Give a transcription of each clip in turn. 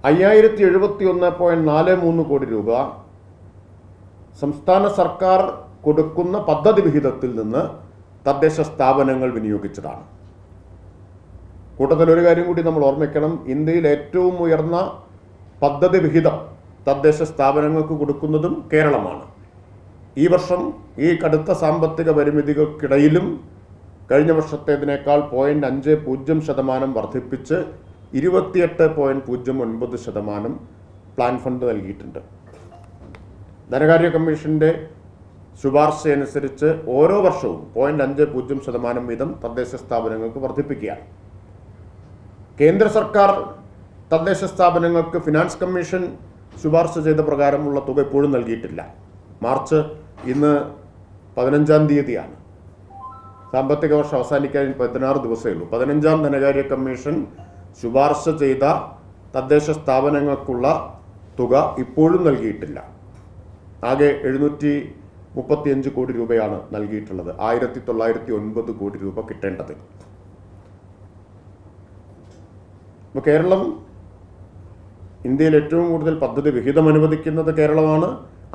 5071.43 കോടി രൂപ സംസ്ഥാന സർക്കാർ കൊടുക്കുന്ന പദ്ധതി വിഹിതത്തിൽ നിന്ന് തദ്ദേശ സ്ഥാപനങ്ങൾ വിനിയോഗിച്ചതാണ്. കൂട്ടത്തിൽ ഒരു കാര്യം കൂടി നമ്മൾ ഓർമ്മിക്കണം, ഇന്ത്യയിൽ ഏറ്റവും ഉയർന്ന പദ്ധതി വിഹിതം തദ്ദേശ സ്ഥാപനങ്ങൾക്ക് കൊടുക്കുന്നതും കേരളമാണ്. ഈ വർഷം ഈ കടുത്ത സാമ്പത്തിക പരിമിതികൾക്കിടയിലും കഴിഞ്ഞ വർഷത്തേതിനേക്കാൾ 0.50% വർദ്ധിപ്പിച്ച് 28.09% പ്ലാൻ ഫണ്ട് നൽകിയിട്ടുണ്ട്. ധനകാര്യ കമ്മീഷന്റെ ശുപാർശയനുസരിച്ച് ഓരോ വർഷവും 0.50% വീതം തദ്ദേശ സ്ഥാപനങ്ങൾക്ക് വർദ്ധിപ്പിക്കുകയാണ്. കേന്ദ്ര സർക്കാർ തദ്ദേശ സ്ഥാപനങ്ങൾക്ക് ഫിനാൻസ് കമ്മീഷൻ ശുപാർശ ചെയ്ത പ്രകാരമുള്ള തുക ഇപ്പോഴും നൽകിയിട്ടില്ല. മാർച്ച് ഇന്ന് 15-ാം തീയതിയാണ്. സാമ്പത്തിക വർഷം അവസാനിക്കാൻ 16 ദിവസമേ ഉള്ളൂ. 15-ാം ധനകാര്യ കമ്മീഷൻ ശുപാർശ ചെയ്ത തദ്ദേശ സ്ഥാപനങ്ങൾക്കുള്ള തുക ഇപ്പോഴും നൽകിയിട്ടില്ല. ആകെ 735 കോടി രൂപയാണ് നൽകിയിട്ടുള്ളത്. 1909 കോടി രൂപ കിട്ടേണ്ടത്. ഇപ്പോൾ കേരളം ഇന്ത്യയിൽ ഏറ്റവും കൂടുതൽ പദ്ധതി വിഹിതം അനുവദിക്കുന്നത് കേരളമാണ്.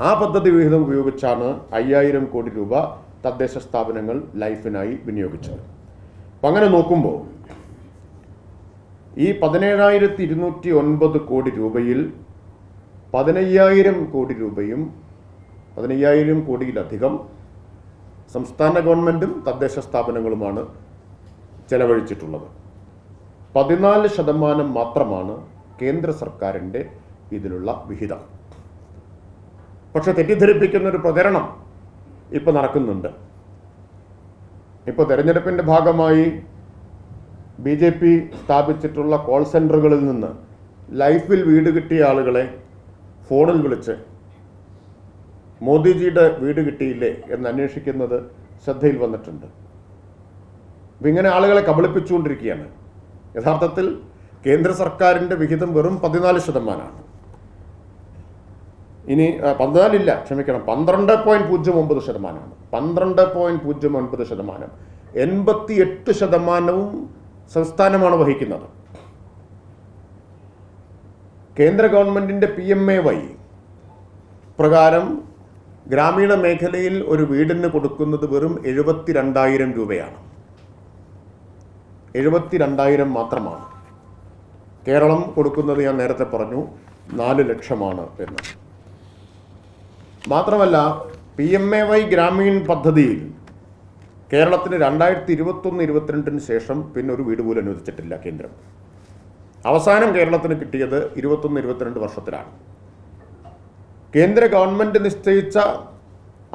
ആ പദ്ധതി വിഹിതം ഉപയോഗിച്ചാണ് 5000 കോടി രൂപ തദ്ദേശ സ്ഥാപനങ്ങൾ ലൈഫിനായി വിനിയോഗിച്ചത്. അപ്പം അങ്ങനെ നോക്കുമ്പോൾ ഈ 17,209 കോടി രൂപയിൽ 15,000 കോടി രൂപയും 15,000 കോടിയിലധികം സംസ്ഥാന ഗവൺമെൻറ്റും തദ്ദേശ സ്ഥാപനങ്ങളുമാണ് ചെലവഴിച്ചിട്ടുള്ളത്. 14% മാത്രമാണ് കേന്ദ്ര സർക്കാരിൻ്റെ ഇതിലുള്ള വിഹിതം. പക്ഷെ തെറ്റിദ്ധരിപ്പിക്കുന്നൊരു പ്രചരണം ഇപ്പോൾ നടക്കുന്നുണ്ട്. ഇപ്പോൾ തെരഞ്ഞെടുപ്പിൻ്റെ ഭാഗമായി BJP സ്ഥാപിച്ചിട്ടുള്ള കോൾ സെൻ്ററുകളിൽ നിന്ന് ലൈഫിൽ വീട് കിട്ടിയ ആളുകളെ ഫോണിൽ വിളിച്ച് മോദിജിയുടെ വീട് കിട്ടിയില്ലേ എന്ന് അന്വേഷിക്കുന്നത് ശ്രദ്ധയിൽ വന്നിട്ടുണ്ട്. അപ്പം ഇങ്ങനെ ആളുകളെ കബളിപ്പിച്ചുകൊണ്ടിരിക്കുകയാണ്. യഥാർത്ഥത്തിൽ കേന്ദ്ര സർക്കാരിൻ്റെ വിഹിതം വെറും 14%. ഇനി 14 ക്ഷമിക്കണം, 12.09%. 12.09%. 88% സംസ്ഥാനമാണ് വഹിക്കുന്നത്. കേന്ദ്ര ഗവൺമെൻറ്റിൻ്റെ PMAY പ്രകാരം ഗ്രാമീണ മേഖലയിൽ ഒരു വീടിന് കൊടുക്കുന്നത് വെറും 72,000 രൂപയാണ്. 72,000 മാത്രമാണ്. കേരളം കൊടുക്കുന്നത് ഞാൻ നേരത്തെ പറഞ്ഞു 4 ലക്ഷമാണ് എന്ന്. മാത്രമല്ല PMAY ഗ്രാമീൺ പദ്ധതിയിൽ കേരളത്തിന് 2021-22 ശേഷം പിന്നെ ഒരു വീട് പോലും അനുവദിച്ചിട്ടില്ല കേന്ദ്രം. അവസാനം കേരളത്തിന് കിട്ടിയത് 21-22 വർഷത്തിലാണ്. കേന്ദ്ര ഗവൺമെൻറ് നിശ്ചയിച്ച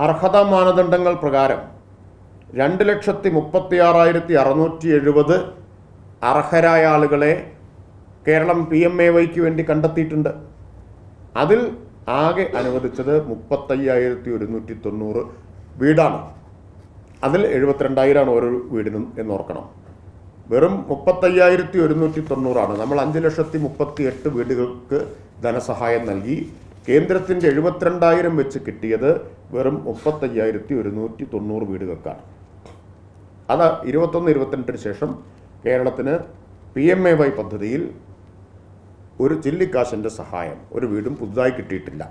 അർഹതാ മാനദണ്ഡങ്ങൾ പ്രകാരം 2,36,670 അർഹരായ ആളുകളെ കേരളം PMAYക്ക് വേണ്ടി കണ്ടെത്തിയിട്ടുണ്ട്. അതിൽ ആകെ അനുവദിച്ചത് 35,190 വീടാണ്. അതിൽ 72,000 ഓരോ വീടിനും എന്നോർക്കണം. വെറും 35,190 നമ്മൾ 5,38,000 വീടുകൾക്ക് ധനസഹായം നൽകി. കേന്ദ്രത്തിൻ്റെ 72,000 വെച്ച് കിട്ടിയത് വെറും 35,190 വീടുകൾക്കാണ്. അത് 21-22 ശേഷം കേരളത്തിന് PMAY പദ്ധതിയിൽ ഒരു ചില്ലിക്കാശിൻ്റെ സഹായം ഒരു വീടും പുതുതായി കിട്ടിയിട്ടില്ല.